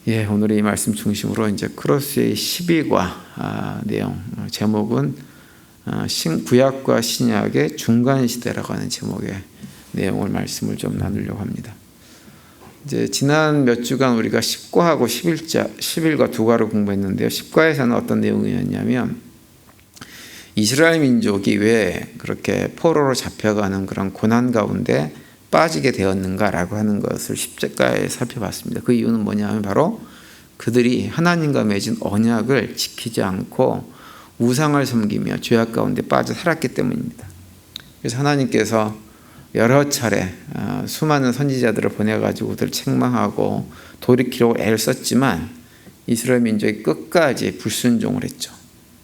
예, 오늘의 이 말씀 중심으로 이제 크로스의 12과 내용, 제목은 구약과 신약의 중간 시대라고 하는 제목의 내용을 말씀을 좀 나누려고 합니다. 이제 지난 몇 주간 우리가 10과하고 11과 두 과를 공부했는데요. 10과에서는 어떤 내용이었냐면 이스라엘 민족이 왜 그렇게 포로로 잡혀가는 그런 고난 가운데 빠지게 되었는가라고 하는 것을 10과에 살펴봤습니다. 그 이유는 뭐냐면 바로 그들이 하나님과 맺은 언약을 지키지 않고 우상을 섬기며 죄악 가운데 빠져 살았기 때문입니다. 그래서 하나님께서 여러 차례 수많은 선지자들을 보내가지고 그들을 책망하고 돌이키려고 애를 썼지만 이스라엘 민족이 끝까지 불순종을 했죠.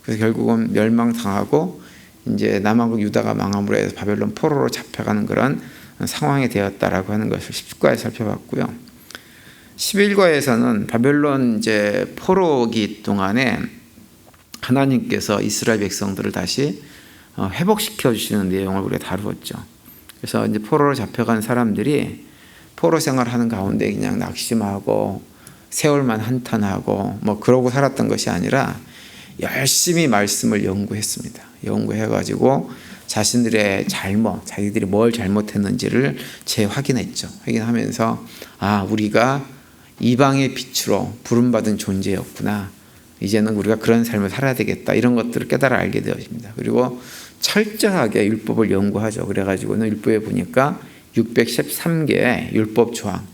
그래서 결국은 멸망당하고 이제 남왕국 유다가 망함으로 해서 바벨론 포로로 잡혀가는 그런 상황이 되었다라고 하는 것을 10과에 살펴봤고요. 11과에서는 바벨론 이제 포로기 동안에 하나님께서 이스라엘 백성들을 다시 회복시켜 주시는 내용을 우리가 다루었죠. 그래서 이제 포로로 잡혀간 사람들이 포로 생활하는 가운데 그냥 낙심하고 세월만 한탄하고 뭐 그러고 살았던 것이 아니라 열심히 말씀을 연구했습니다. 연구해가지고 자신들의 잘못, 자기들이 뭘 잘못했는지를 재확인했죠. 확인하면서 우리가 이방의 빛으로 부름받은 존재였구나. 이제는 우리가 그런 삶을 살아야 되겠다. 이런 것들을 깨달아 알게 되어집니다. 그리고 철저하게 율법을 연구하죠. 그래가지고는 율법에 보니까 613개의 율법 조항,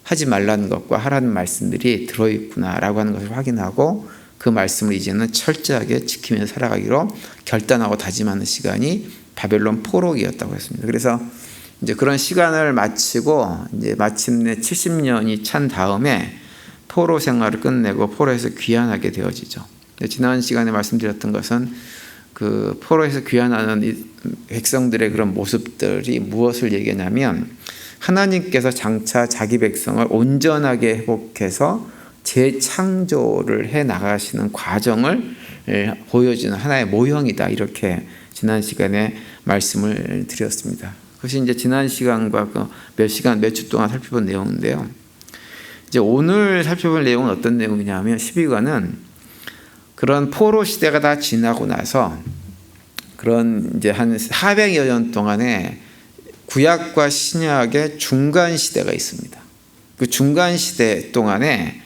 하지 말라는 것과 하라는 말씀들이 들어있구나라고 하는 것을 확인하고 그 말씀을 이제는 철저하게 지키면서 살아가기로 결단하고 다짐하는 시간이 바벨론 포로기였다고 했습니다. 그래서 이제 그런 시간을 마치고 이제 마침내 70년이 찬 다음에 포로 생활을 끝내고 포로에서 귀환하게 되어지죠. 지난 시간에 말씀드렸던 것은 그 포로에서 귀환하는 백성들의 그런 모습들이 무엇을 얘기하냐면 하나님께서 장차 자기 백성을 온전하게 회복해서 재창조를 해 나가시는 과정을 보여주는 하나의 모형이다. 이렇게 지난 시간에 말씀을 드렸습니다. 그것이 이제 지난 시간과 몇 주 동안 살펴본 내용인데요. 이제 오늘 살펴볼 내용은 어떤 내용이냐면 12과는 그런 포로 시대가 다 지나고 나서 그런 이제 한 400여 년 동안에 구약과 신약의 중간 시대가 있습니다. 그 중간 시대 동안에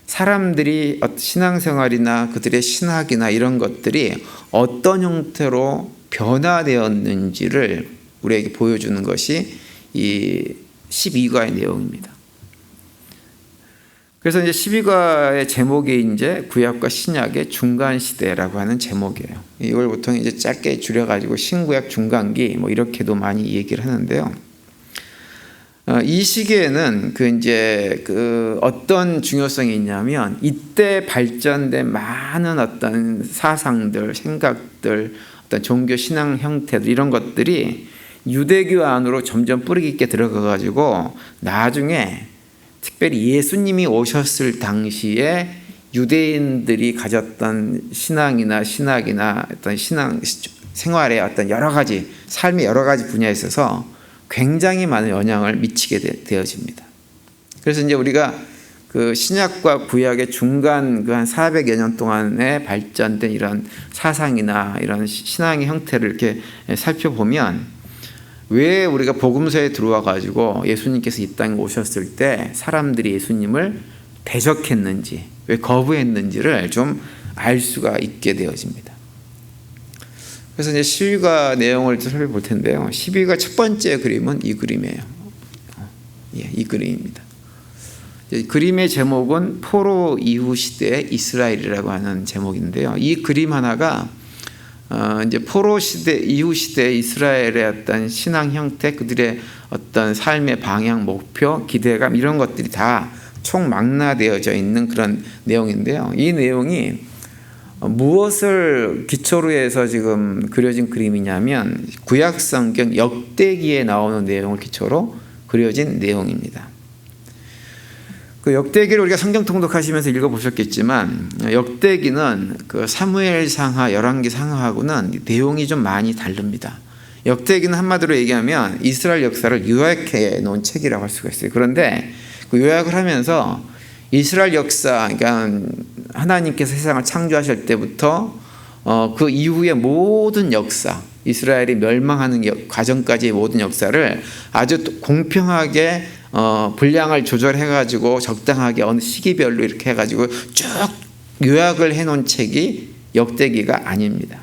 사람들이 신앙생활이나 그들의 신학이나 이런 것들이 어떤 형태로 변화되었는지를 우리에게 보여주는 것이 이 12과의 내용입니다. 그래서 이제 12과의 제목이 이제 구약과 신약의 중간 시대라고 하는 제목이에요. 이걸 보통 이제 짧게 줄여가지고 신구약 중간기 뭐 이렇게도 많이 얘기를 하는데요. 이 시기에는 어떤 중요성이 있냐면 이때 발전된 많은 어떤 사상들, 생각들, 어떤 종교 신앙 형태들 이런 것들이 유대교 안으로 점점 뿌리 깊게 들어가가지고 나중에 특별히 예수님이 오셨을 당시에 유대인들이 가졌던 신앙이나 신학이나 어떤 신앙 생활의 어떤 여러 가지 삶의 여러 가지 분야에 있어서 굉장히 많은 영향을 미치게 되어집니다. 그래서 이제 우리가 그 신약과 구약의 중간 그 한 400여 년 동안에 발전된 이런 사상이나 이런 신앙의 형태를 이렇게 살펴보면 왜 우리가 복음서에 들어와 가지고 예수님께서 이 땅에 오셨을 때 사람들이 예수님을 대적했는지 왜 거부했는지를 좀 알 수가 있게 되어집니다. 그래서 이제 12과 내용을 살펴볼 텐데요. 12과 첫 번째 그림은 이 그림이에요. 이 그림입니다. 그림의 제목은 포로 이후 시대의 이스라엘이라고 하는 제목인데요. 이 그림 하나가 이제 포로 시대 이후 시대의 이스라엘의 어떤 신앙 형태, 그들의 어떤 삶의 방향, 목표, 기대감 이런 것들이 다 총망라되어져 있는 그런 내용인데요. 이 내용이 무엇을 기초로 해서 지금 그려진 그림이냐면 구약 성경 역대기에 나오는 내용을 기초로 그려진 내용입니다. 그 역대기를 우리가 성경 통독하시면서 읽어보셨겠지만 역대기는 그 사무엘상하, 열왕기상하하고는 내용이 좀 많이 다릅니다. 역대기는 한마디로 얘기하면 이스라엘 역사를 요약해 놓은 책이라고 할 수가 있어요. 그런데 그 요약을 하면서 이스라엘 역사, 그러니까 하나님께서 세상을 창조하실 때부터 그 이후의 모든 역사, 이스라엘이 멸망하는 과정까지의 모든 역사를 아주 공평하게 분량을 조절해가지고 적당하게 어느 시기별로 이렇게 해가지고 쭉 요약을 해놓은 책이 역대기가 아닙니다.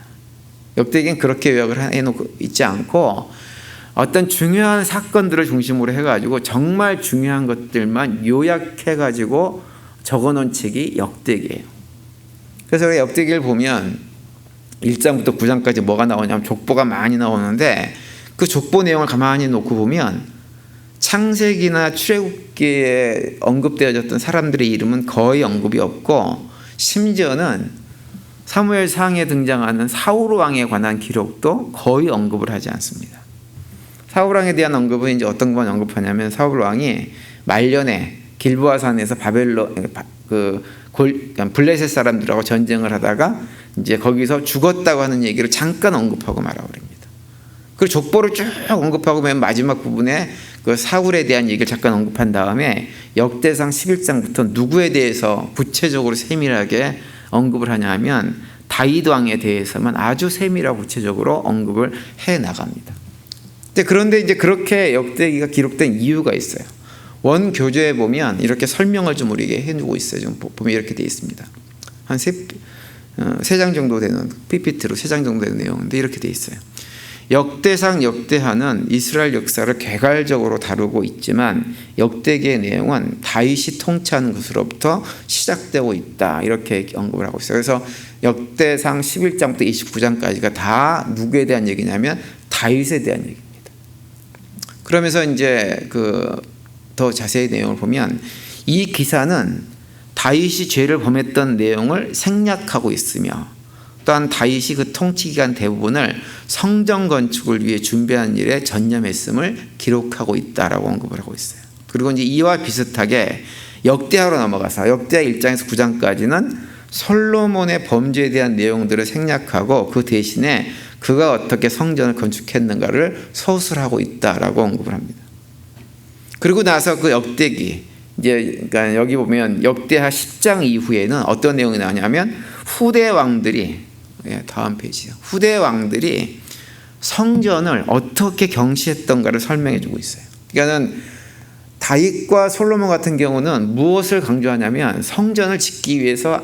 역대기는 그렇게 요약을 해놓고 있지 않고 어떤 중요한 사건들을 중심으로 해가지고 정말 중요한 것들만 요약해가지고 적어놓은 책이 역대기예요. 그래서 역대기를 보면 1장부터 9장까지 뭐가 나오냐면 족보가 많이 나오는데 그 족보 내용을 가만히 놓고 보면 창세기나 출애굽기에 언급되어졌던 사람들의 이름은 거의 언급이 없고, 심지어는 사무엘상에 등장하는 사울 왕에 관한 기록도 거의 언급을 하지 않습니다. 사울 왕에 대한 언급은 이제 어떤 것만 언급하냐면 사울 왕이 말년에 길보아산에서 블레셋 사람들하고 전쟁을 하다가 이제 거기서 죽었다고 하는 얘기를 잠깐 언급하고 말아버립니다. 그 족보를 쭉 언급하고 맨 마지막 부분에 그 사울에 대한 얘기를 잠깐 언급한 다음에 역대상 11장부터 누구에 대해서 구체적으로 세밀하게 언급을 하냐 하면 다윗 왕에 대해서만 아주 세밀하고 구체적으로 언급을 해 나갑니다. 그런데 이제 그렇게 역대기가 기록된 이유가 있어요. 원교조에 보면 이렇게 설명을 좀 우리에게 해주고 있어요. 좀 보면 이렇게 되어 있습니다. 한 세 장 정도 되는 PPT로 3장 정도 되는 내용인데 이렇게 되어 있어요. 역대상, 역대하는 이스라엘 역사를 개괄적으로 다루고 있지만 역대기의 내용은 다윗이 통치하는 것으로부터 시작되고 있다, 이렇게 언급을 하고 있어요. 그래서 역대상 11장부터 29장까지가 다 누구에 대한 얘기냐면 다윗에 대한 얘기입니다. 그러면서 이제 더 자세히 내용을 보면 이 기사는 다윗이 죄를 범했던 내용을 생략하고 있으며, 또한 다윗이 그 통치 기간 대부분을 성전 건축을 위해 준비한 일에 전념했음을 기록하고 있다라고 언급을 하고 있어요. 그리고 이제 이와 비슷하게 역대하로 넘어가서 역대하 1장에서 9장까지는 솔로몬의 범죄에 대한 내용들을 생략하고 그 대신에 그가 어떻게 성전을 건축했는가를 서술하고 있다라고 언급을 합니다. 그리고 나서 그 역대기, 그러니까 여기 보면 역대하 10장 이후에는 어떤 내용이 나오냐면 후대 왕들이, 다음 페이지요. 후대 왕들이 성전을 어떻게 경시했던가를 설명해 주고 있어요. 그러니까는 다윗과 솔로몬 같은 경우는 무엇을 강조하냐면 성전을 짓기 위해서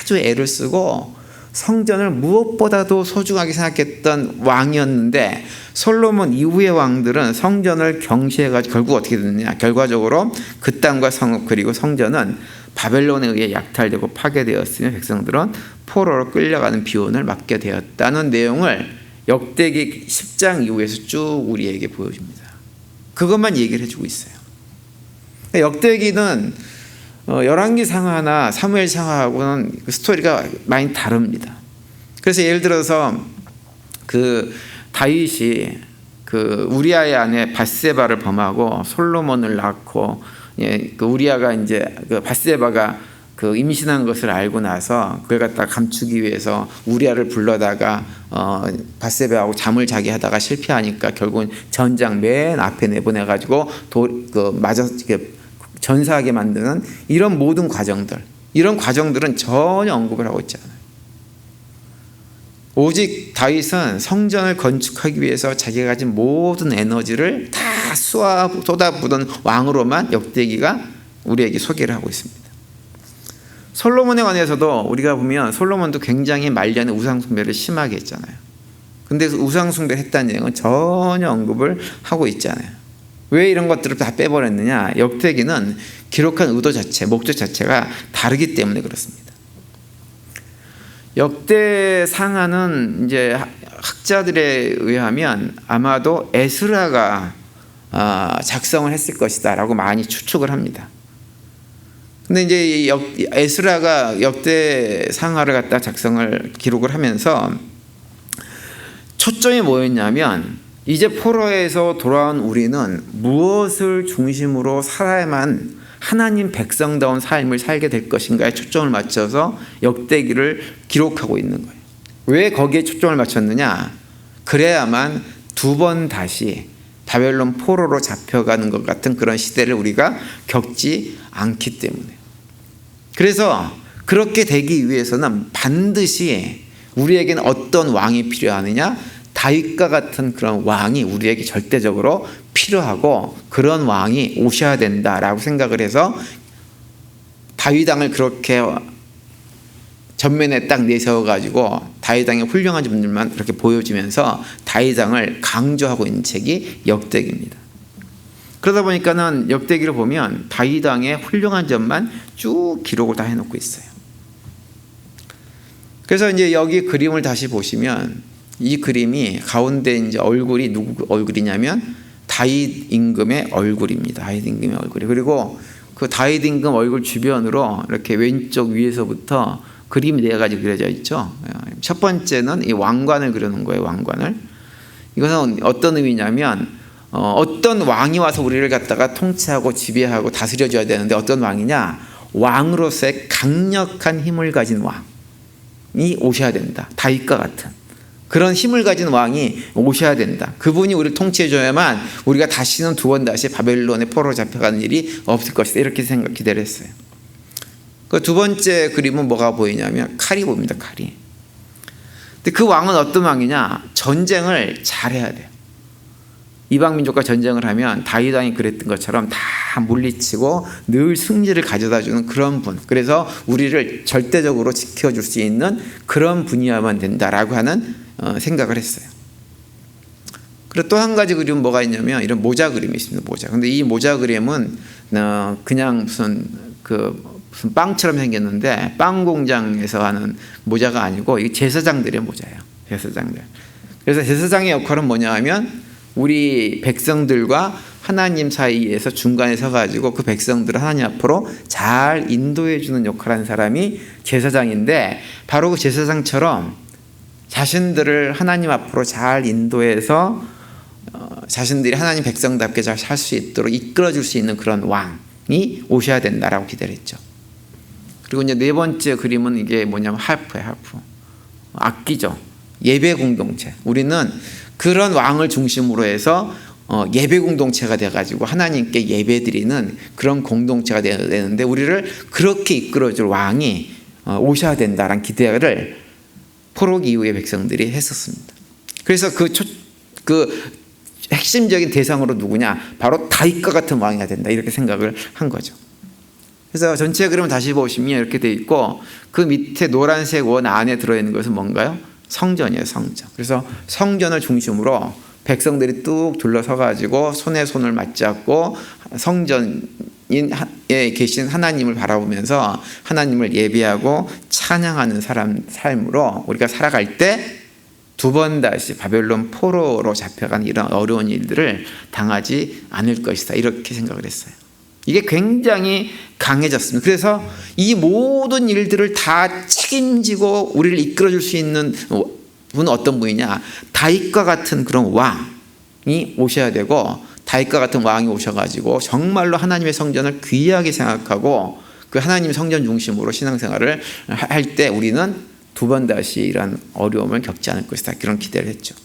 아주 애를 쓰고 성전을 무엇보다도 소중하게 생각했던 왕이었는데, 솔로몬 이후의 왕들은 성전을 경시해가지고 결국 어떻게 됐느냐, 결과적으로 그 땅과 성읍 그리고 성전은 바벨론에 의해 약탈되고 파괴되었으며 백성들은 포로로 끌려가는 비운을 맞게 되었다는 내용을 역대기 10장 이후에서 쭉 우리에게 보여줍니다. 그것만 얘기를 해주고 있어요. 역대기는 열왕기 상하나 사무엘 상하하고는 그 스토리가 많이 다릅니다. 그래서 예를 들어서 다윗이 우리아의 아내 밧세바를 범하고 솔로몬을 낳고, 우리아가 이제 밧세바가 임신한 것을 알고 나서 그걸 갖다 감추기 위해서 우리아를 불러다가 밧세바하고 잠을 자게 하다가 실패하니까 결국은 전장 맨 앞에 내보내가지고 전사하게 만드는 이런 모든 과정들, 이런 과정들은 전혀 언급을 하고 있지 않아요. 오직 다윗은 성전을 건축하기 위해서 자기가 가진 모든 에너지를 다 쏟아부은 왕으로만 역대기가 우리에게 소개를 하고 있습니다. 솔로몬에 관해서도 우리가 보면 솔로몬도 굉장히 말년에 우상숭배를 심하게 했잖아요. 근데 우상숭배를 했다는 내용은 전혀 언급을 하고 있지 않아요. 왜 이런 것들을 다 빼버렸느냐? 역대기는 기록한 의도 자체, 목적 자체가 다르기 때문에 그렇습니다. 역대상하는 이제 학자들에 의하면 아마도 에스라가 작성을 했을 것이다라고 많이 추측을 합니다. 근데 이제 에스라가 역대상하를 갖다 기록을 하면서 초점이 뭐였냐면, 이제 포로에서 돌아온 우리는 무엇을 중심으로 살아야만 하나님 백성다운 삶을 살게 될 것인가에 초점을 맞춰서 역대기를 기록하고 있는 거예요. 왜 거기에 초점을 맞췄느냐? 그래야만 두 번 다시 바벨론 포로로 잡혀가는 것 같은 그런 시대를 우리가 겪지 않기 때문에. 그래서 그렇게 되기 위해서는 반드시 우리에게는 어떤 왕이 필요하느냐? 다윗과 같은 그런 왕이 우리에게 절대적으로 필요하고 그런 왕이 오셔야 된다라고 생각을 해서 다윗 왕을 그렇게 전면에 딱 내세워가지고 다윗 왕의 훌륭한 점들만 그렇게 보여주면서 다윗 왕을 강조하고 있는 책이 역대기입니다. 그러다 보니까는 역대기를 보면 다윗 왕의 훌륭한 점만 쭉 기록을 다 해놓고 있어요. 그래서 이제 여기 그림을 다시 보시면 이 그림이 가운데 이제 얼굴이 누구 얼굴이냐면 다윗 임금의 얼굴입니다. 다윗 임금의 얼굴이. 그리고 그 다윗 임금 얼굴 주변으로 이렇게 왼쪽 위에서부터 그림이 네 가지 그려져 있죠. 첫 번째는 이 왕관을 그려놓은 거예요. 왕관을. 이것은 어떤 의미냐면 어떤 왕이 와서 우리를 갖다가 통치하고 지배하고 다스려줘야 되는데 어떤 왕이냐? 왕으로서의 강력한 힘을 가진 왕이 오셔야 된다. 다윗과 같은 그런 힘을 가진 왕이 오셔야 된다. 그분이 우리를 통치해줘야만 우리가 다시는 두 번 다시 바벨론의 포로로 잡혀가는 일이 없을 것이다. 이렇게 기대를 했어요. 그 두 번째 그림은 뭐가 보이냐면 칼이 보입니다. 칼이. 근데 그 왕은 어떤 왕이냐? 전쟁을 잘해야 돼요. 이방 민족과 전쟁을 하면 다윗 왕이 그랬던 것처럼 다 물리치고 늘 승리를 가져다주는 그런 분. 그래서 우리를 절대적으로 지켜줄 수 있는 그런 분이어야만 된다라고 하는 생각을 했어요. 그리고 또 한 가지 그림은 뭐가 있냐면 이런 모자 그림이 있습니다. 모자. 근데 이 모자 그림은 그냥 무슨 빵처럼 생겼는데 빵 공장에서 하는 모자가 아니고 이 제사장들의 모자예요. 제사장들. 그래서 제사장의 역할은 뭐냐 하면 우리 백성들과 하나님 사이에서 중간에 서가지고 그 백성들을 하나님 앞으로 잘 인도해 주는 역할을 하는 사람이 제사장인데 바로 그 제사장처럼 자신들을 하나님 앞으로 잘 인도해서 자신들이 하나님 백성답게 잘 살 수 있도록 이끌어 줄 수 있는 그런 왕이 오셔야 된다라고 기대를 했죠. 그리고 이제 네 번째 그림은 이게 뭐냐면 하프예요. 하프. 악기죠. 예배 공동체. 우리는 그런 왕을 중심으로 해서 예배 공동체가 돼가지고 하나님께 예배드리는 그런 공동체가 되어야 되는데 우리를 그렇게 이끌어줄 왕이 오셔야 된다라는 기대를 포로기 이후의 백성들이 했었습니다. 그래서 그 핵심적인 대상으로 누구냐? 바로 다윗과 같은 왕이어야 된다 이렇게 생각을 한 거죠. 그래서 전체 그림을 다시 보시면 이렇게 돼 있고 그 밑에 노란색 원 안에 들어있는 것은 뭔가요? 성전이에요. 성전. 그래서 성전을 중심으로 백성들이 뚝 둘러서 가지고 손에 손을 맞잡고 성전에 계신 하나님을 바라보면서 하나님을 예배하고 찬양하는 삶으로 우리가 살아갈 때 두 번 다시 바벨론 포로로 잡혀간 이런 어려운 일들을 당하지 않을 것이다. 이렇게 생각을 했어요. 이게 굉장히 강해졌습니다. 그래서 이 모든 일들을 다 책임지고 우리를 이끌어줄 수 있는 분은 어떤 분이냐? 다윗과 같은 그런 왕이 오셔야 되고 다윗과 같은 왕이 오셔가지고 정말로 하나님의 성전을 귀하게 생각하고 그 하나님의 성전 중심으로 신앙생활을 할 때 우리는 두 번 다시 이런 어려움을 겪지 않을 것이다. 그런 기대를 했죠.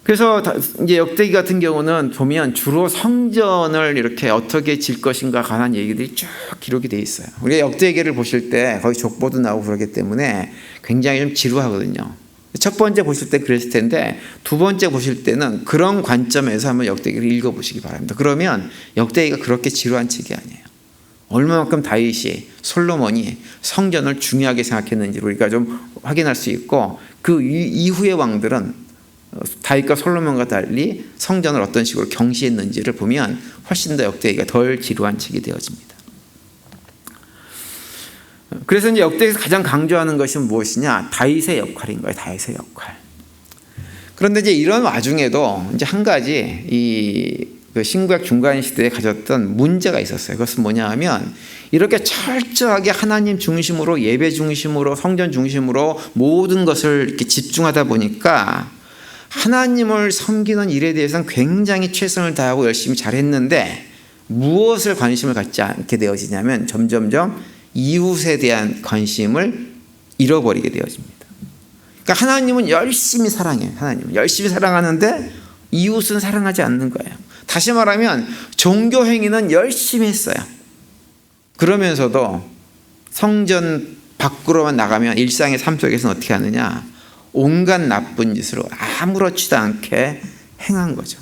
그래서 이제 역대기 같은 경우는 보면 주로 성전을 이렇게 어떻게 질 것인가 관한 얘기들이 쭉 기록이 돼 있어요. 우리가 역대기를 보실 때 거기 족보도 나오고 그러기 때문에 굉장히 좀 지루하거든요. 첫 번째 보실 때 그랬을 텐데 두 번째 보실 때는 그런 관점에서 한번 역대기를 읽어보시기 바랍니다. 그러면 역대기가 그렇게 지루한 책이 아니에요. 얼마만큼 다윗이 솔로몬이 성전을 중요하게 생각했는지 우리가 좀 확인할 수 있고 그 이후의 왕들은 다윗과 솔로몬과 달리 성전을 어떤 식으로 경시했는지를 보면 훨씬 더 역대기가 덜 지루한 책이 되어집니다. 그래서 이제 역대기에서 가장 강조하는 것이 무엇이냐? 다윗의 역할인 거예요. 다윗의 역할. 그런데 이제 이런 와중에도 이제 한 가지 그 신구약 중간 시대에 가졌던 문제가 있었어요. 그것은 뭐냐 하면 이렇게 철저하게 하나님 중심으로 예배 중심으로 성전 중심으로 모든 것을 이렇게 집중하다 보니까 하나님을 섬기는 일에 대해서는 굉장히 최선을 다하고 열심히 잘했는데 무엇을 관심을 갖지 않게 되어지냐면 점점점 이웃에 대한 관심을 잃어버리게 되어집니다. 그러니까 하나님은 열심히 사랑해요. 하나님은 열심히 사랑하는데 이웃은 사랑하지 않는 거예요. 다시 말하면 종교 행위는 열심히 했어요. 그러면서도 성전 밖으로만 나가면 일상의 삶 속에서는 어떻게 하느냐? 온갖 나쁜 짓으로 아무렇지도 않게 행한 거죠.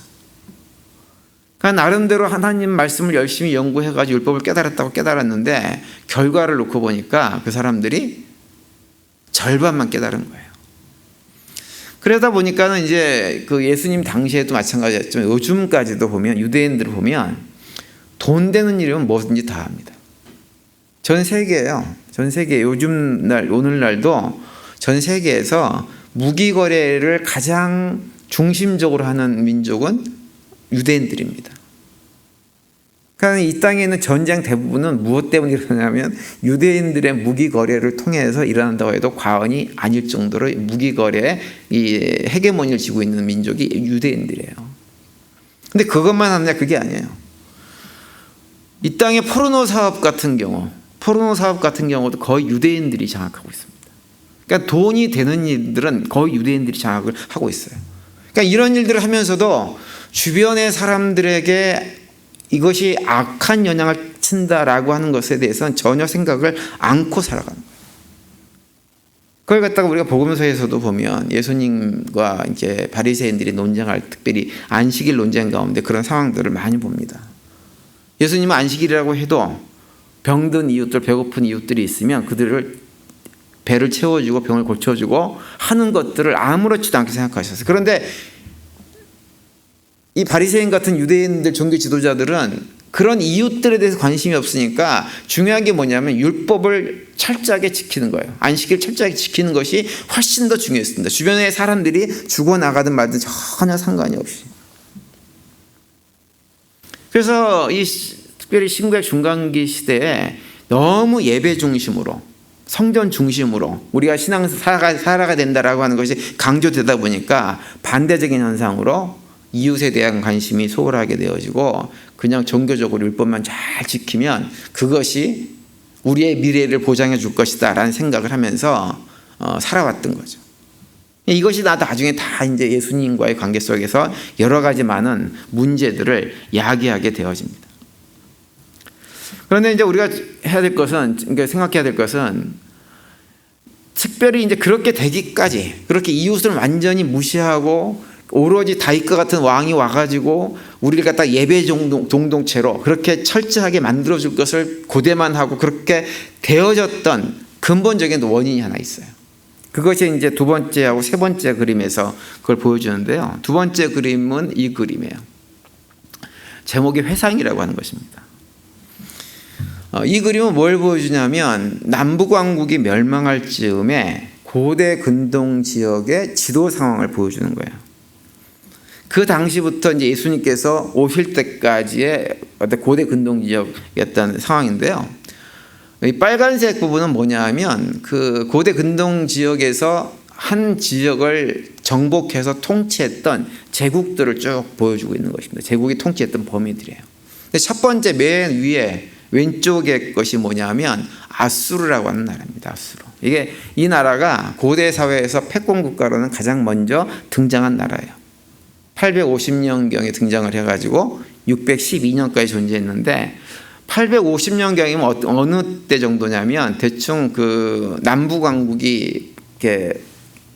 그러니까 나름대로 하나님 말씀을 열심히 연구해가지고 율법을 깨달았다고 깨달았는데 결과를 놓고 보니까 그 사람들이 절반만 깨달은 거예요. 그러다 보니까는 이제 그 예수님 당시에도 마찬가지였지만 요즘까지도 보면 유대인들을 보면 돈 되는 일이면 뭐든지 다 합니다. 전 세계예요. 전 세계 오늘날도 전 세계에서 무기 거래를 가장 중심적으로 하는 민족은 유대인들입니다. 그러니까 이 땅에 있는 전쟁 대부분은 무엇 때문에 일어나냐면 유대인들의 무기 거래를 통해서 일어난다고 해도 과언이 아닐 정도로 무기 거래에 이 헤게모니를 쥐고 있는 민족이 유대인들이에요. 근데 그것만 하느냐? 그게 아니에요. 이 땅의 포르노 사업 같은 경우도 거의 유대인들이 장악하고 있습니다. 그러니까 돈이 되는 일들은 거의 유대인들이 장악을 하고 있어요. 그러니까 이런 일들을 하면서도 주변의 사람들에게 이것이 악한 영향을 친다라고 하는 것에 대해서는 전혀 생각을 않고 살아가는 거예요. 그걸 갖다가 우리가 복음서에서도 보면 예수님과 이제 바리새인들이 논쟁할, 특별히 안식일 논쟁 가운데 그런 상황들을 많이 봅니다. 예수님은 안식일이라고 해도 병든 이웃들, 배고픈 이웃들이 있으면 그들을 배를 채워주고 병을 고쳐주고 하는 것들을 아무렇지도 않게 생각하셨어요. 그런데 이 바리새인 같은 유대인들 종교 지도자들은 그런 이웃들에 대해서 관심이 없으니까 중요한 게 뭐냐면 율법을 철저하게 지키는 거예요. 안식일 철저하게 지키는 것이 훨씬 더 중요했습니다. 주변의 사람들이 죽어나가든 말든 전혀 상관이 없이. 그래서 이 특별히 신구약 중간기 시대에 너무 예배 중심으로 성전 중심으로 우리가 신앙 살아가야 된다라고 하는 것이 강조되다 보니까 반대적인 현상으로 이웃에 대한 관심이 소홀하게 되어지고 그냥 종교적으로 율법만 잘 지키면 그것이 우리의 미래를 보장해 줄 것이다 라는 생각을 하면서 살아왔던 거죠. 이것이 나중에 다 이제 예수님과의 관계 속에서 여러 가지 많은 문제들을 야기하게 되어집니다. 그런데 이제 우리가 해야 될 것은, 생각해야 될 것은 특별히 이제 그렇게 되기까지, 그렇게 이웃을 완전히 무시하고 오로지 다윗과 같은 왕이 와가지고 우리를 갖다 예배 공동체로 그렇게 철저하게 만들어줄 것을 고대만 하고 그렇게 되어졌던 근본적인 원인이 하나 있어요. 그것이 이제 두 번째하고 세 번째 그림에서 그걸 보여주는데요. 두 번째 그림은 이 그림이에요. 제목이 회상이라고 하는 것입니다. 이 그림은 뭘 보여주냐면 남북왕국이 멸망할 즈음에 고대 근동 지역의 지도 상황을 보여주는 거예요. 그 당시부터 이제 예수님께서 오실 때까지의 어떤 고대 근동 지역이었던 상황인데요. 이 빨간색 부분은 뭐냐 하면 그 고대 근동 지역에서 한 지역을 정복해서 통치했던 제국들을 쭉 보여주고 있는 것입니다. 제국이 통치했던 범위들이에요. 근데 첫 번째 맨 위에 왼쪽의 것이 뭐냐 하면 아수르라고 하는 나라입니다. 아수르. 이 나라가 고대 사회에서 패권 국가로는 가장 먼저 등장한 나라예요. 850년경에 등장을 해가지고 612년까지 존재했는데 850년경이면 어느 때 정도냐면 대충 그 남북왕국이 이렇게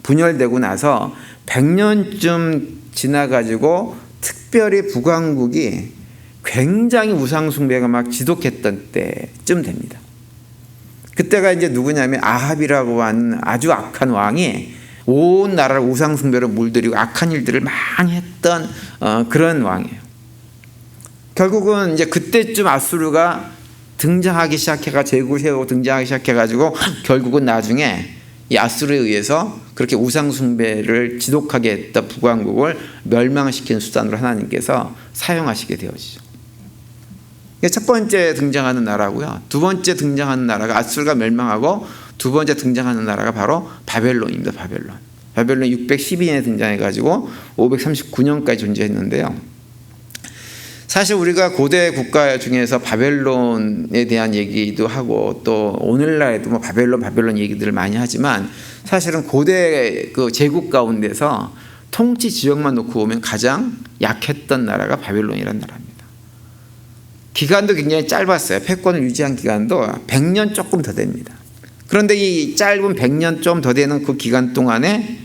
분열되고 나서 100년쯤 지나가지고 특별히 북왕국이 굉장히 우상숭배가 막 지독했던 때쯤 됩니다. 그때가 이제 누구냐면 아합이라고 하는 아주 악한 왕이 온 나라를 우상숭배로 물들이고 악한 일들을 많이 했던 그런 왕이에요. 결국은 이제 그때쯤 아수르가 등장하기 시작해가 제국을 세우고 등장하기 시작해가지고 결국은 나중에 이 아수르에 의해서 그렇게 우상숭배를 지독하게 했던 북왕국을 멸망시키는 수단으로 하나님께서 사용하시게 되어지죠. 이게 첫 번째 등장하는 나라고요. 두 번째 등장하는 나라가 아수르가 멸망하고 두 번째 등장하는 나라가 바로 바벨론입니다. 바벨론이 612년에 등장해가지고 539년까지 존재했는데요. 사실 우리가 고대 국가 중에서 바벨론에 대한 얘기도 하고 또 오늘날에도 뭐 바벨론 얘기들을 많이 하지만 사실은 고대 그 제국 가운데서 통치 지역만 놓고 보면 가장 약했던 나라가 바벨론이라는 나라입니다. 기간도 굉장히 짧았어요. 패권을 유지한 기간도 100년 조금 더 됩니다. 그런데 이 짧은 100년 좀 더 되는 그 기간 동안에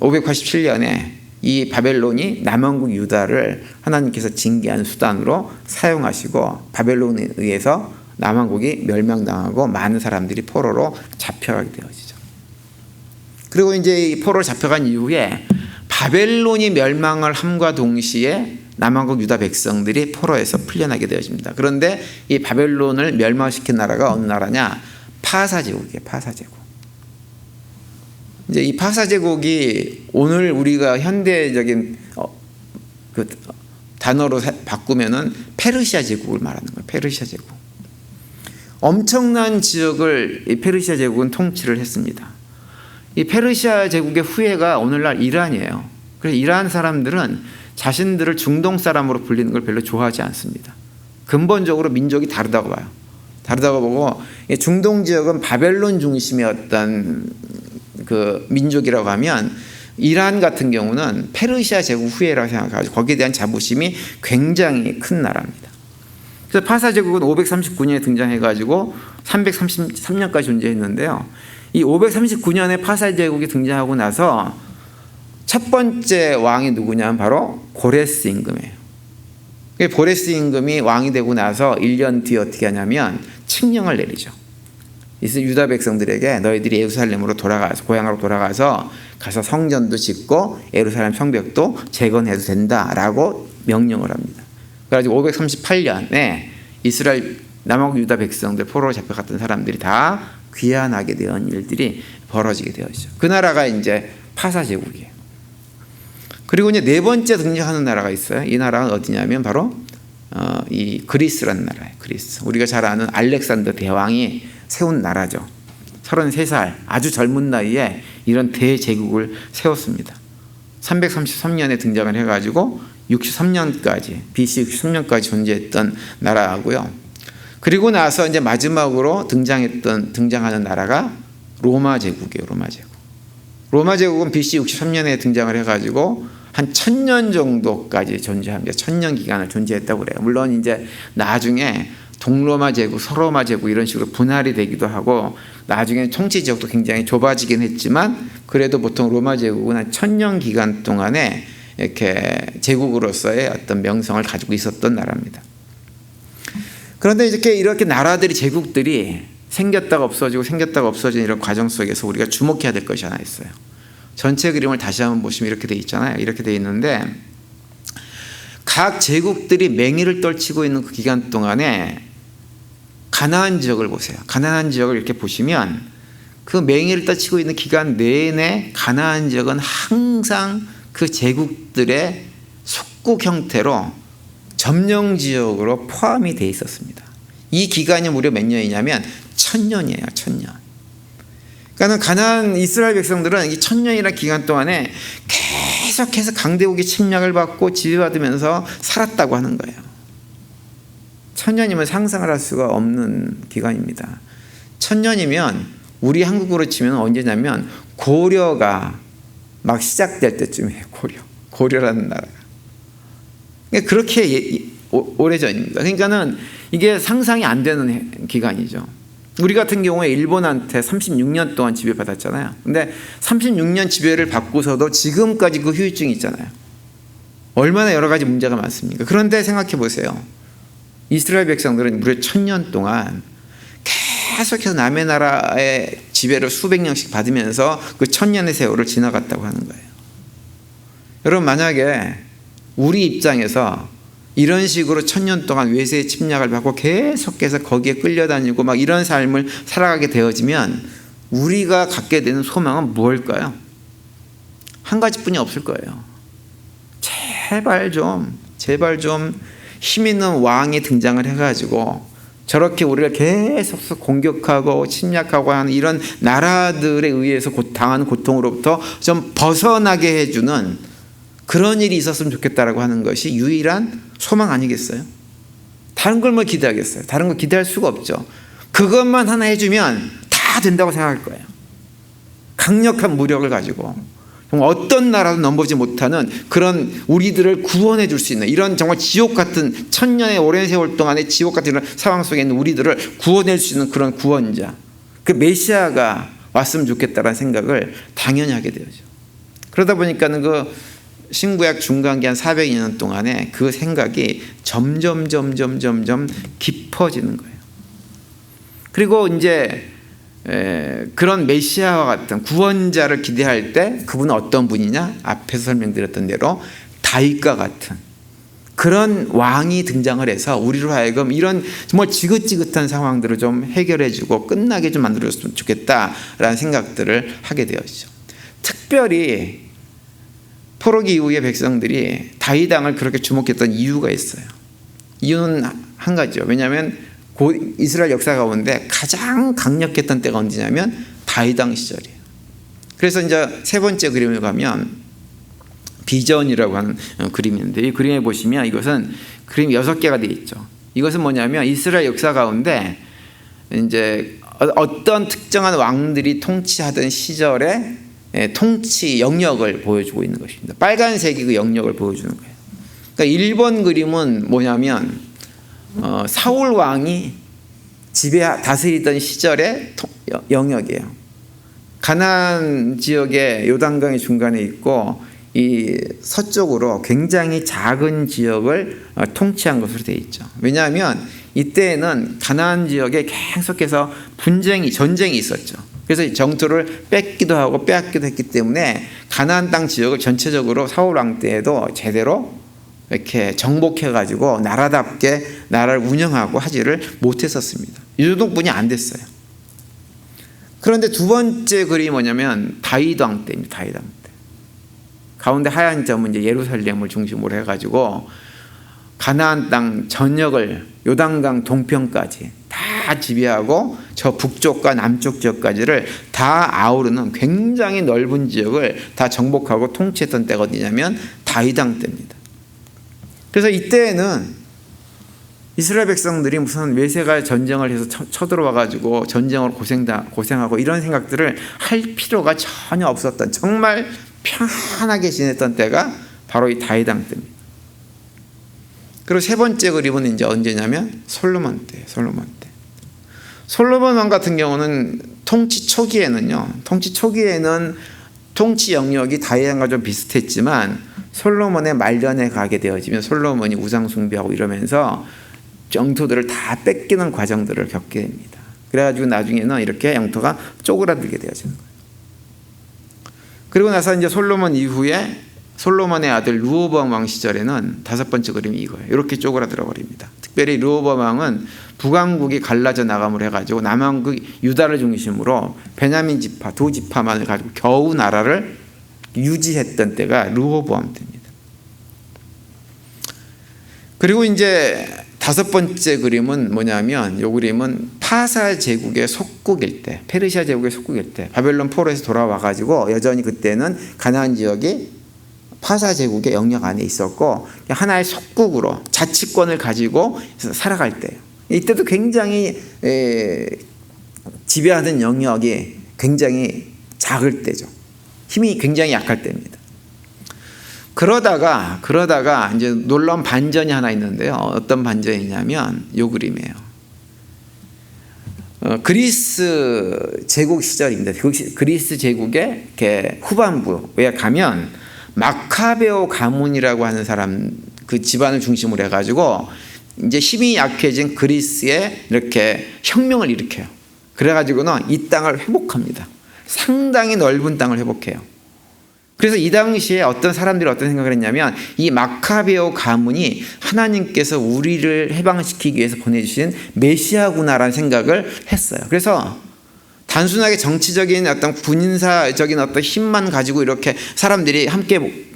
587년에 이 바벨론이 남왕국 유다를 하나님께서 징계한 수단으로 사용하시고 바벨론에 의해서 남왕국이 멸망당하고 많은 사람들이 포로로 잡혀가게 되어지죠. 그리고 이제 이 포로로 잡혀간 이후에 바벨론이 멸망을 함과 동시에 남왕국 유다 백성들이 포로에서 풀려나게 되어집니다. 그런데 이 바벨론을 멸망시킨 나라가 어느 나라냐? 파사제국이에요. 파사제국. 이제 이 파사제국이 오늘 우리가 현대적인 그 단어로 바꾸면은 페르시아 제국을 말하는 거예요. 페르시아 제국. 엄청난 지역을 이 페르시아 제국은 통치를 했습니다. 이 페르시아 제국의 후예가 오늘날 이란이에요. 그래서 이란 사람들은 자신들을 중동 사람으로 불리는 걸 별로 좋아하지 않습니다. 근본적으로 민족이 다르다고 봐요. 다르다고 보고 중동 지역은 바벨론 중심의 어떤 그 민족이라고 하면 이란 같은 경우는 페르시아 제국 후예라고 생각하고 거기에 대한 자부심이 굉장히 큰 나라입니다. 그래서 파사 제국은 539년에 등장해가지고 333년까지 존재했는데요. 이 539년에 파사 제국이 등장하고 나서 첫 번째 왕이 누구냐면 바로 고레스 임금이에요. 고레스 임금이 왕이 되고 나서 1년 뒤에 어떻게 하냐면 칙령을 내리죠. 유다 백성들에게 너희들이 예루살렘으로 돌아가서 고향으로 돌아가서 가서 성전도 짓고 예루살렘 성벽도 재건해도 된다라고 명령을 합니다. 그래가지고 538년에 이스라엘 남왕국 유다 백성들 포로로 잡혀갔던 사람들이 다 귀환하게 된 일들이 벌어지게 되었죠. 그 나라가 이제 파사 제국이에요. 그리고 이제 네 번째 등장하는 나라가 있어요. 이 나라는 어디냐면 바로 이 그리스라는 나라예요. 그리스. 우리가 잘 아는 알렉산더 대왕이 세운 나라죠. 33살 아주 젊은 나이에 이런 대제국을 세웠습니다. 333년에 등장을 해가지고 63년까지 BC 63년까지 존재했던 나라고요. 그리고 나서 이제 마지막으로 등장하는 나라가 로마 제국이에요. 로마 제국. 로마 제국은 BC 63년에 등장을 해가지고 한 1000년 정도까지 존재합니다. 1000년 기간을 존재했다고 그래요. 물론 이제 나중에 동로마 제국, 서로마 제국 이런 식으로 분할이 되기도 하고 나중에 통치 지역도 굉장히 좁아지긴 했지만 그래도 보통 로마 제국은 한 1000년 기간 동안에 이렇게 제국으로서의 어떤 명성을 가지고 있었던 나라입니다. 그런데 이렇게 나라들이 제국들이 생겼다가 없어지고 생겼다가 없어지는 이런 과정 속에서 우리가 주목해야 될 것이 하나 있어요. 전체 그림을 다시 한번 보시면 이렇게 돼 있잖아요. 이렇게 돼 있는데 각 제국들이 맹위를 떨치고 있는 그 기간 동안에 가나안 지역을 보세요. 가나안 지역을 이렇게 보시면 그 맹위를 떨치고 있는 기간 내내 가나안 지역은 항상 그 제국들의 속국 형태로 점령 지역으로 포함이 돼 있었습니다. 이 기간이 무려 몇 년이냐면 1000년이에요. 1000년. 그러니까 가나안 이스라엘 백성들은 이 1000년이라는 기간 동안에 계속해서 강대국의 침략을 받고 지배받으면서 살았다고 하는 거예요. 1000년이면 상상을 할 수가 없는 기간입니다. 1000년이면 우리 한국으로 치면 언제냐면 고려가 막 시작될 때쯤이에요. 고려라는 나라가. 그렇게 오래전입니다. 그러니까는 이게 상상이 안 되는 기간이죠. 우리 같은 경우에 일본한테 36년 동안 지배받았잖아요. 근데 36년 지배를 받고서도 지금까지 그 후유증이 있잖아요. 얼마나 여러 가지 문제가 많습니까? 그런데 생각해 보세요. 이스라엘 백성들은 무려 1000년 동안 계속해서 남의 나라의 지배를 수백 년씩 받으면서 그 1000년의 세월을 지나갔다고 하는 거예요. 여러분 만약에 우리 입장에서 이런 식으로 1000년 동안 외세의 침략을 받고 계속해서 거기에 끌려다니고 막 이런 삶을 살아가게 되어지면 우리가 갖게 되는 소망은 무엇일까요? 한 가지뿐이 없을 거예요. 제발 좀 힘 있는 왕이 등장을 해가지고 저렇게 우리를 계속 공격하고 침략하고 하는 이런 나라들에 의해서 당하는 고통으로부터 좀 벗어나게 해주는 그런 일이 있었으면 좋겠다라고 하는 것이 유일한 소망 아니겠어요? 다른 걸 뭐 기대하겠어요? 다른 걸 기대할 수가 없죠. 그것만 하나 해주면 다 된다고 생각할 거예요. 강력한 무력을 가지고 어떤 나라도 넘보지 못하는 그런 우리들을 구원해 줄 수 있는 이런 정말 지옥 같은 천년의 오랜 세월 동안의 지옥 같은 이런 상황 속에 있는 우리들을 구원해 줄 수 있는 그런 구원자, 그 메시아가 왔으면 좋겠다라는 생각을 당연히 하게 되죠. 그러다 보니까는 그 신구약 중간기 한 400년 동안에 그 생각이 점점 깊어지는 거예요. 그리고 이제 그런 메시아와 같은 구원자를 기대할 때 그분은 어떤 분이냐? 앞에서 설명드렸던 대로 다윗과 같은 그런 왕이 등장을 해서 우리로 하여금 이런 정말 지긋지긋한 상황들을 좀 해결해주고 끝나게 좀 만들어줬으면 좋겠다라는 생각들을 하게 되었죠. 특별히 포로기 이후의 백성들이 다윗 왕을 그렇게 주목했던 이유가 있어요. 이유는 한 가지죠. 왜냐하면 이스라엘 역사 가운데 가장 강력했던 때가 언제냐면 다윗 왕 시절이에요. 그래서 이제 세 번째 그림을 가면 비전이라고 하는 그림인데, 이 그림에 보시면 이것은 그림 6개가 되어 있죠. 이것은 뭐냐면 이스라엘 역사 가운데 이제 어떤 특정한 왕들이 통치하던 시절에 통치 영역을 보여주고 있는 것입니다. 빨간색이 그 영역을 보여주는 거예요. 그러니까 1번 그림은 뭐냐면 사울 왕이 다스리던 시절의 영역이에요. 가나안 지역의 요단강의 중간에 있고 이 서쪽으로 굉장히 작은 지역을 통치한 것으로 되어 있죠. 왜냐하면 이때에는 가나안 지역에 계속해서 전쟁이 있었죠. 그래서 정토를 뺏기도 하고 빼앗기도 했기 때문에 가나안 땅 지역을 전체적으로 사울 왕 때에도 제대로 이렇게 정복해가지고 나라답게 나라를 운영하고 하지를 못했었습니다. 이 정도뿐이 안 됐어요. 그런데 두 번째 그림이 뭐냐면 다윗 왕 때입니다. 다윗 왕 때. 가운데 하얀 점은 이제 예루살렘을 중심으로 해가지고 가나안 땅 전역을 요단강 동편까지 다 지배하고 저 북쪽과 남쪽 지역까지를 다 아우르는 굉장히 넓은 지역을 다 정복하고 통치했던 때가 어디냐면 다윗 왕 때입니다. 그래서 이때에는 이스라엘 백성들이 무슨 외세가 전쟁을 해서 쳐들어와가지고 전쟁으로 고생하고 이런 생각들을 할 필요가 전혀 없었던, 정말 편안하게 지냈던 때가 바로 이 다윗 왕 때입니다. 그리고 세 번째 그림은 이제 언제냐면 솔로몬 때. 솔로몬 왕 같은 경우는 통치 초기에는 통치 영역이 다윗 왕과 좀 비슷했지만 솔로몬의 말년에 가게 되어지면 솔로몬이 우상 숭배하고 이러면서 영토들을 다 뺏기는 과정들을 겪게 됩니다. 그래가지고 나중에는 이렇게 영토가 쪼그라들게 되어지는 거예요. 그리고 나서 이제 솔로몬 이후에 솔로몬의 아들 르호보암 왕 시절에는 다섯 번째 그림이 이거예요. 이렇게 쪼그라들어 버립니다. 특별히 르호보암 왕은 북왕국이 갈라져 나감을 해가지고 남왕국 유다를 중심으로 베냐민 지파 두 지파만을 가지고 겨우 나라를 유지했던 때가 르호보암 때입니다. 그리고 이제 다섯 번째 그림은 뭐냐면 이 그림은 파사 제국의 속국일 때, 페르시아 제국의 속국일 때 바벨론 포로에서 돌아와가지고 여전히 그때는 가나안 지역이 파사 제국의 영역 안에 있었고 하나의 속국으로 자치권을 가지고 살아갈 때예요. 이때도 굉장히 지배하는 영역이 굉장히 작을 때죠. 힘이 굉장히 약할 때입니다. 그러다가 이제 놀라운 반전이 하나 있는데요. 어떤 반전이냐면 이 그림이에요. 그리스 제국 시절입니다. 그리스 제국의 이렇게 후반부에 가면 마카베오 가문이라고 하는 사람, 그 집안을 중심으로 해가지고 이제 힘이 약해진 그리스에 이렇게 혁명을 일으켜요. 그래가지고는 이 땅을 회복합니다. 상당히 넓은 땅을 회복해요. 그래서 이 당시에 어떤 사람들이 어떤 생각을 했냐면 이 마카베오 가문이 하나님께서 우리를 해방시키기 위해서 보내주신 메시아구나라는 생각을 했어요. 그래서 단순하게 정치적인 어떤 군인사적인 어떤 힘만 가지고 이렇게 사람들이 함께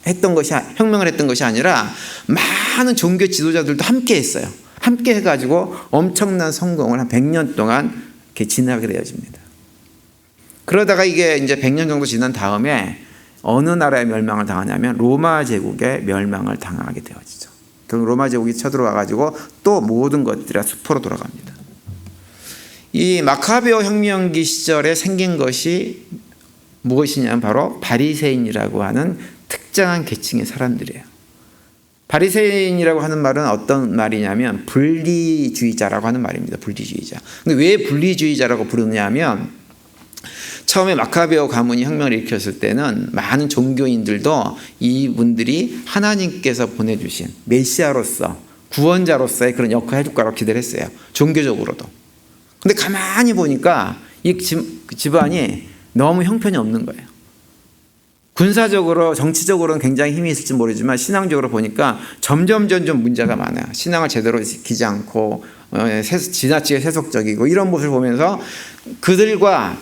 했던 것이, 혁명을 했던 것이 아니라 많은 종교 지도자들도 함께 했어요. 함께 해가지고 엄청난 성공을 한 100년 동안 이렇게 지나게 되어집니다. 그러다가 이게 이제 100년 정도 지난 다음에 어느 나라의 멸망을 당하냐면 로마 제국의 멸망을 당하게 되어지죠. 결국 로마 제국이 쳐들어와가지고 또 모든 것들이 수포로 돌아갑니다. 이 마카베오 혁명기 시절에 생긴 것이 무엇이냐면 바로 바리새인이라고 하는 특정한 계층의 사람들이에요. 바리새인이라고 하는 말은 어떤 말이냐면 분리주의자라고 하는 말입니다. 분리주의자. 근데 왜 분리주의자라고 부르냐면 처음에 마카베오 가문이 혁명을 일으켰을 때는 많은 종교인들도 이분들이 하나님께서 보내주신 메시아로서 구원자로서의 그런 역할을 해줄 거라고 기대를 했어요. 종교적으로도. 근데 가만히 보니까 이 집안이 너무 형편이 없는 거예요. 군사적으로 정치적으로는 굉장히 힘이 있을지 모르지만 신앙적으로 보니까 점점 문제가 많아요. 신앙을 제대로 지키지 않고 지나치게 세속적이고 이런 모습을 보면서 그들과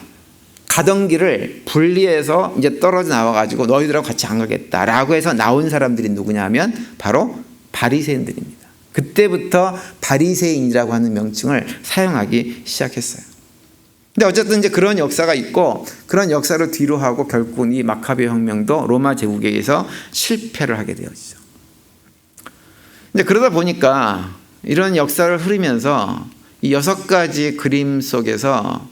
가던 길을 분리해서 이제 떨어져 나와가지고 너희들하고 같이 안 가겠다라고 해서 나온 사람들이 누구냐면 바로 바리새인들입니다. 그때부터 바리새인이라고 하는 명칭을 사용하기 시작했어요. 근데 어쨌든 이제 그런 역사가 있고 그런 역사를 뒤로 하고 결국은 이 마카베오 혁명도 로마 제국에 의해서 실패를 하게 되어지죠. 이제 그러다 보니까 이런 역사를 흐르면서 이 6가지 그림 속에서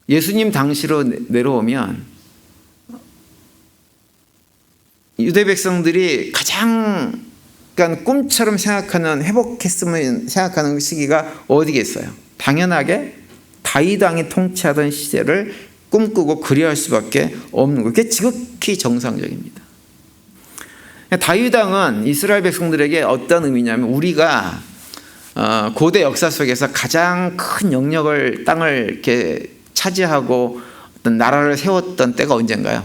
예수님 당시로 내려오면 유대 백성들이 가장 그러니까 꿈처럼 생각하는 회복했으면 생각하는 시기가 어디겠어요? 당연하게 다윗 왕이 통치하던 시대를 꿈꾸고 그리할 수밖에 없는 거예요. 그게 지극히 정상적입니다. 다윗 왕은 이스라엘 백성들에게 어떤 의미냐면 우리가 고대 역사 속에서 가장 큰 영역을 땅을 이렇게 차지하고 어떤 나라를 세웠던 때가 언젠가요?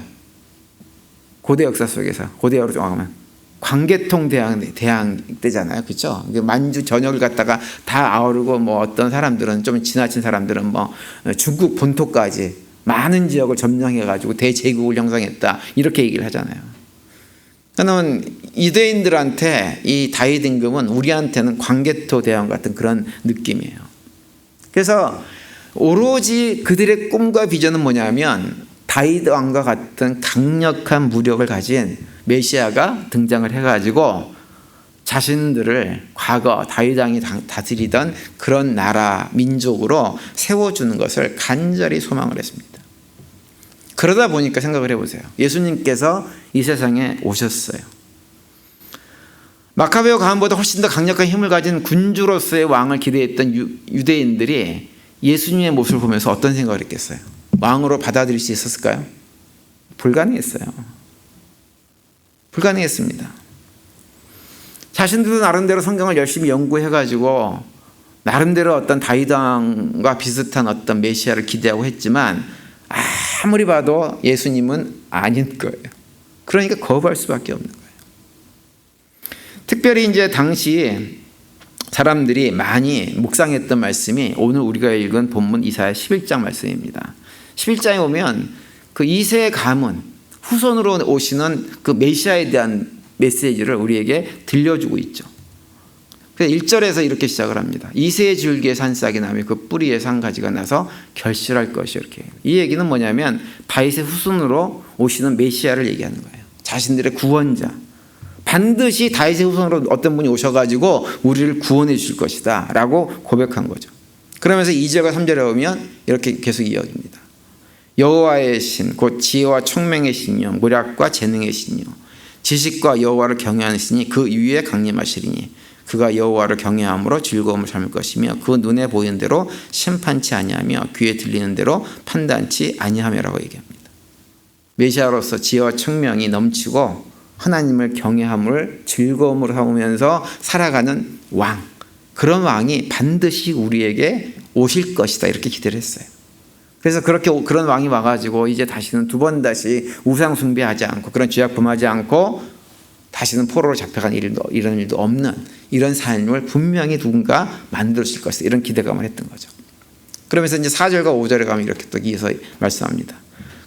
고대 역사 속에서 고대어로 정하면 광개통 대항 때잖아요, 그렇죠? 만주 전역을 갖다가 다 아우르고 뭐 어떤 사람들은 좀 지나친 사람들은 뭐 중국 본토까지 많은 지역을 점령해가지고 대제국을 형성했다 이렇게 얘기를 하잖아요. 그러면 유대인들한테 이 다윗 임금은 우리한테는 광개토 대왕 같은 그런 느낌이에요. 그래서 오로지 그들의 꿈과 비전은 뭐냐면 다윗 왕과 같은 강력한 무력을 가진 메시아가 등장을 해가지고 자신들을 과거 다윗 왕이 다스리던 그런 나라 민족으로 세워주는 것을 간절히 소망을 했습니다. 그러다 보니까 생각을 해보세요. 예수님께서 이 세상에 오셨어요. 마카베오 가문보다 훨씬 더 강력한 힘을 가진 군주로서의 왕을 기대했던 유대인들이 예수님의 모습을 보면서 어떤 생각을 했겠어요? 왕으로 받아들일 수 있었을까요? 불가능했어요. 불가능했습니다. 자신들도 나름대로 성경을 열심히 연구해가지고 나름대로 어떤 다윗 왕과 비슷한 어떤 메시아를 기대하고 했지만 아무리 봐도 예수님은 아닌 거예요. 그러니까 거부할 수밖에 없는 거예요. 특별히 이제 당시 사람들이 많이 묵상했던 말씀이 오늘 우리가 읽은 본문 이사야 11장 말씀입니다. 11장에 보면 그 이세 가문 후손으로 오시는 그 메시아에 대한 메시지를 우리에게 들려주고 있죠. 그래서 1절에서 이렇게 시작을 합니다. 이세의 줄기에 산싹이 나며 그 뿌리에 산가지가 나서 결실할 것이 이렇게. 이 얘기는 뭐냐면 다윗의 후손으로 오시는 메시아를 얘기하는 거예요. 자신들의 구원자. 반드시 다윗의 후손으로 어떤 분이 오셔가지고 우리를 구원해 주실 것이다 라고 고백한 거죠. 그러면서 2절과 3절에 보면 이렇게 계속 이어집니다. 여호와의 신 곧 지혜와 총명의 신이요 모략과 재능의 신이요 지식과 여호와를 경외하는 신이 그 위에 강림하시리니 그가 여호와를 경외함으로 즐거움을 삼을 것이며 그 눈에 보이는 대로 심판치 아니하며 귀에 들리는 대로 판단치 아니하며라고 얘기합니다. 메시아로서 지혜와 총명이 넘치고 하나님을 경외함을 즐거움으로 삼으면서 살아가는 왕, 그런 왕이 반드시 우리에게 오실 것이다 이렇게 기대를 했어요. 그래서 그런 왕이 와가지고 이제 다시는 두 번 다시 우상 숭배하지 않고 그런 죄악 범하지 않고 다시는 포로로 잡혀간 이런 일도 없는 이런 삶을 분명히 누군가 만들어질 것이다 이런 기대감을 했던 거죠. 그러면서 이제 4절과 5절에 가면 이렇게 또 이어서 말씀합니다.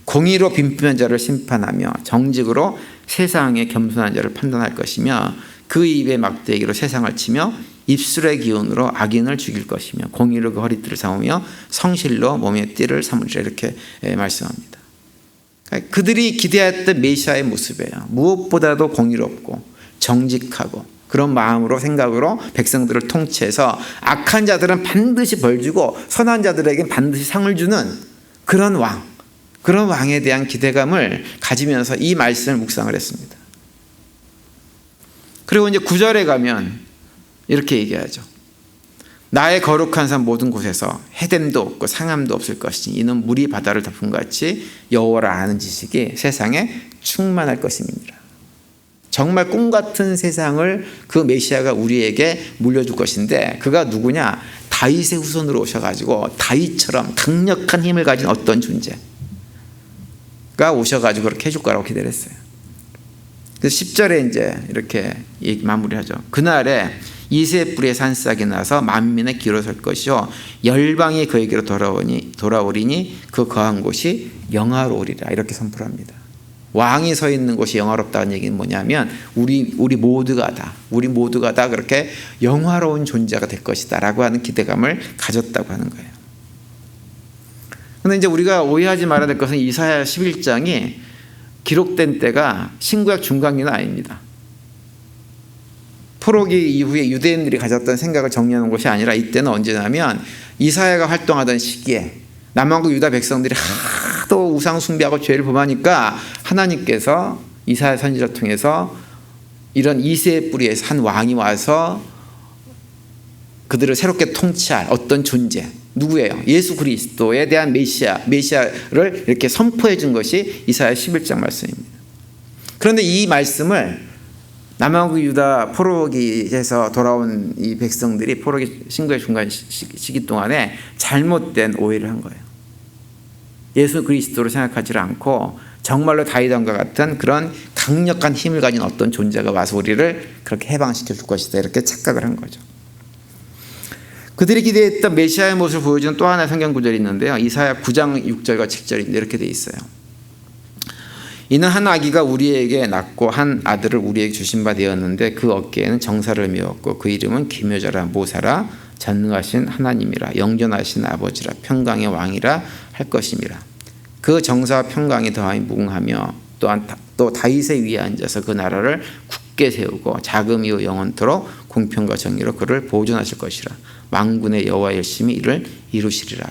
공의로 빈품한 자를 심판하며 정직으로 세상의 겸손한 자를 판단할 것이며 그 입의 막대기로 세상을 치며 입술의 기운으로 악인을 죽일 것이며 공의로 그 허리띠를 삼으며 성실로 몸의 띠를 삼으리라 이렇게 말씀합니다. 그들이 기대했던 메시아의 모습이에요. 무엇보다도 공의롭고 정직하고 그런 마음으로 생각으로 백성들을 통치해서 악한 자들은 반드시 벌 주고 선한 자들에겐 반드시 상을 주는 그런 왕, 그런 왕에 대한 기대감을 가지면서 이 말씀을 묵상을 했습니다. 그리고 이제 9절에 가면 이렇게 얘기하죠. 나의 거룩한 산 모든 곳에서 해됨도 없고 상함도 없을 것이니 이는 물이 바다를 덮은 같이 여호와를 아는 지식이 세상에 충만할 것임이니라. 정말 꿈같은 세상을 그 메시아가 우리에게 물려줄 것인데, 그가 누구냐? 다윗의 후손으로 오셔가지고 다윗처럼 강력한 힘을 가진 어떤 존재가 오셔가지고 그렇게 해줄 거라고 기대를 했어요. 그래서 10절에 이제 이렇게 마무리하죠. 그날에 이새의 뿔에 산싹이 나서 만민의 기로 설 것이요 열방이 그에게로 돌아오리니 그 거한 곳이 영화로우리라. 이렇게 선포합니다. 왕이 서 있는 곳이 영화롭다는 얘기는 뭐냐면 우리 모두가 다 그렇게 영화로운 존재가 될 것이다 라고 하는 기대감을 가졌다고 하는 거예요. 그런데 이제 우리가 오해하지 말아야 될 것은 이사야 11장이 기록된 때가 신구약 중간기는 아닙니다. 포로기 이후에 유대인들이 가졌던 생각을 정리하는 것이 아니라 이때는 언제냐면 이사야가 활동하던 시기에 남왕국 유다 백성들이 하도 우상 숭배하고 죄를 범하니까 하나님께서 이사야 선지자를 통해서 이런 이새의 뿌리에 한 왕이 와서 그들을 새롭게 통치할 어떤 존재, 누구예요? 예수 그리스도에 대한 메시아를 이렇게 선포해 준 것이 이사야 11장 말씀입니다. 그런데 이 말씀을 남왕국 유다 포로기에서 돌아온 이 백성들이 포로기 신구의 중간 시기 동안에 잘못된 오해를 한 거예요. 예수 그리스도로 생각하지 않고 정말로 다윗 왕과 같은 그런 강력한 힘을 가진 어떤 존재가 와서 우리를 그렇게 해방시켜 줄 것이다, 이렇게 착각을 한 거죠. 그들이 기대했던 메시아의 모습을 보여주는 또 하나의 성경 구절이 있는데요. 이사야 9장 6절과 7절인데 이렇게 돼 있어요. 이는 한 아기가 우리에게 낳고 한 아들을 우리에게 주신 바 되었는데 그 어깨에는 정사를 메었고 그 이름은 기묘자라 모사라 전능하신 하나님이라 영존하신 아버지라 평강의 왕이라 할 것임이라. 그 정사와 평강이 더하니 무궁하며 또한 또 다윗의 위에 앉아서 그 나라를 굳게 세우고 자금이요 영원토록 공평과 정의로 그를 보존하실 것이라. 만군의 여호와 열심히 이를 이루시리라.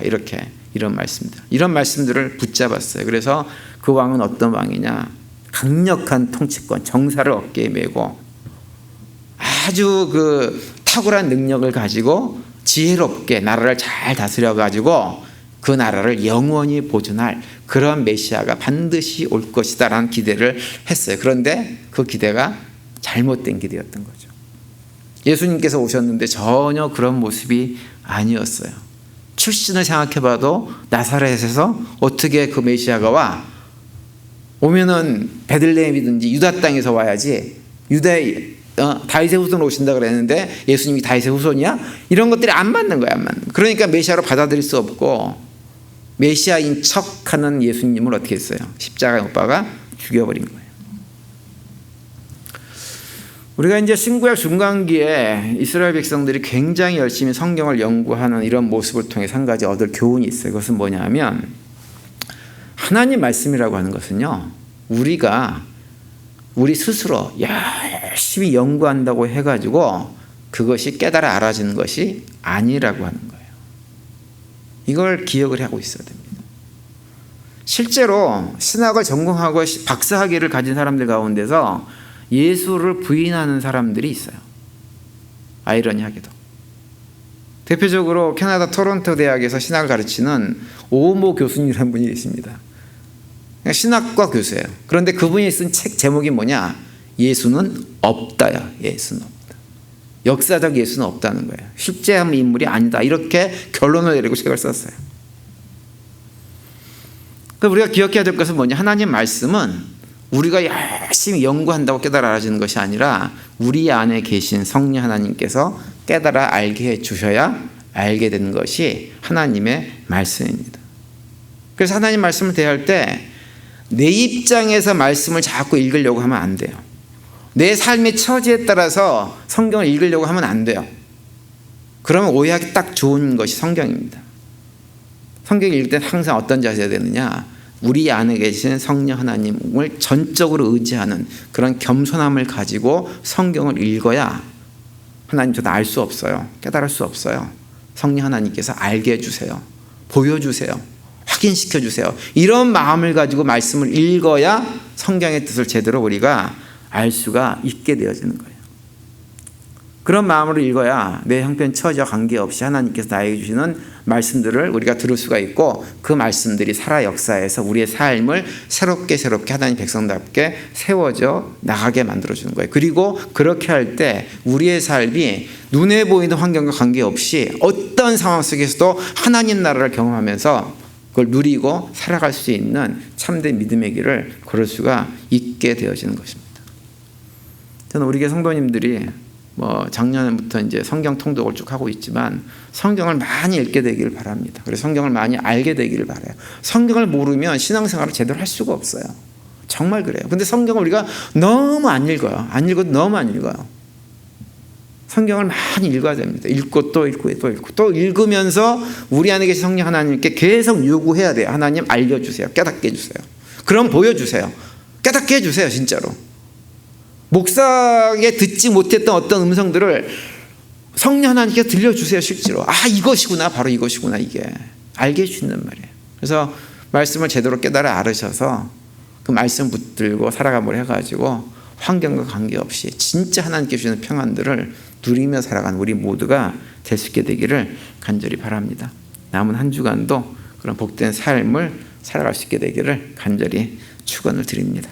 이런 말씀들, 이런 말씀들을 붙잡았어요. 그래서 그 왕은 어떤 왕이냐? 강력한 통치권, 정사를 어깨에 메고 아주 그 탁월한 능력을 가지고 지혜롭게 나라를 잘 다스려 가지고 그 나라를 영원히 보존할 그런 메시아가 반드시 올 것이다라는 기대를 했어요. 그런데 그 기대가 잘못된 기대였던 거죠. 예수님께서 오셨는데 전혀 그런 모습이 아니었어요. 출신을 생각해봐도 나사렛에서 어떻게 그 메시아가 와? 오면은 베들레헴이든지 유다 땅에서 와야지. 다윗의 후손으로 오신다 그랬는데 예수님이 다윗의 후손이야? 이런 것들이 안 맞는 거야, 안 맞는. 그러니까 메시아로 받아들일 수 없고 메시아인 척하는 예수님을 어떻게 했어요? 십자가에 못 박아 죽여버린 거예요. 우리가 이제 신구약 중간기에 이스라엘 백성들이 굉장히 열심히 성경을 연구하는 이런 모습을 통해 한 가지 얻을 교훈이 있어요. 그것은 뭐냐면 하나님 말씀이라고 하는 것은요, 우리 스스로 열심히 연구한다고 해가지고 그것이 깨달아 알아지는 것이 아니라고 하는 거예요. 이걸 기억을 하고 있어야 됩니다. 실제로 신학을 전공하고 박사학위를 가진 사람들 가운데서 예수를 부인하는 사람들이 있어요. 아이러니하게도. 대표적으로 캐나다 토론토 대학에서 신학을 가르치는 오모 교수님이라는 분이 계십니다. 신학과 교수예요. 그런데 그분이 쓴 책 제목이 뭐냐? 예수는 없다야. 예수는 없다. 역사적 예수는 없다는 거예요. 실제한 인물이 아니다. 이렇게 결론을 내리고 책을 썼어요. 우리가 기억해야 될 것은 뭐냐? 하나님 말씀은 우리가 열심히 연구한다고 깨달아 알아지는 것이 아니라 우리 안에 계신 성령 하나님께서 깨달아 알게 해주셔야 알게 되는 것이 하나님의 말씀입니다. 그래서 하나님 말씀을 대할 때 내 입장에서 말씀을 자꾸 읽으려고 하면 안 돼요. 내 삶의 처지에 따라서 성경을 읽으려고 하면 안 돼요. 그러면 오해하기 딱 좋은 것이 성경입니다. 성경을 읽을 때 항상 어떤 자세가 되느냐? 우리 안에 계신 성령 하나님을 전적으로 의지하는 그런 겸손함을 가지고 성경을 읽어야 하나님 저도 알 수 없어요. 깨달을 수 없어요. 성령 하나님께서 알게 해주세요. 보여주세요. 각인시켜 주세요. 이런 마음을 가지고 말씀을 읽어야 성경의 뜻을 제대로 우리가 알 수가 있게 되어지는 거예요. 그런 마음으로 읽어야 내 형편 처지와 관계없이 하나님께서 나에게 주시는 말씀들을 우리가 들을 수가 있고, 그 말씀들이 살아 역사해서 우리의 삶을 새롭게 하나님 백성답게 세워져 나가게 만들어주는 거예요. 그리고 그렇게 할 때 우리의 삶이 눈에 보이는 환경과 관계없이 어떤 상황 속에서도 하나님 나라를 경험하면서 그걸 누리고 살아갈 수 있는 참된 믿음의 길을 걸을 수가 있게 되어지는 것입니다. 저는 우리 교회 성도님들이 작년부터 이제 성경 통독을 쭉 하고 있지만 성경을 많이 읽게 되기를 바랍니다. 그래서 성경을 많이 알게 되기를 바라요. 성경을 모르면 신앙생활을 제대로 할 수가 없어요. 정말 그래요. 근데 성경을 우리가 너무 안 읽어요. 안 읽어도 너무 안 읽어요. 성경을 많이 읽어야 됩니다. 읽고 또 읽고 또 읽고 또 읽으면서 우리 안에 계신 성령 하나님께 계속 요구해야 돼요. 하나님 알려주세요. 깨닫게 해주세요. 그럼 보여주세요. 깨닫게 해주세요. 진짜로. 목사에게 듣지 못했던 어떤 음성들을 성령 하나님께 들려주세요. 실제로. 이것이구나. 바로 이것이구나. 이게 알게 해주신단 말이에요. 그래서 말씀을 제대로 깨달아 알으셔서 그 말씀 붙들고 살아가므로 해가지고 환경과 관계없이 진짜 하나님께 주시는 평안들을 누리며 살아가는 우리 모두가 될 수 있게 되기를 간절히 바랍니다. 남은 한 주간도 그런 복된 삶을 살아갈 수 있게 되기를 간절히 축원을 드립니다.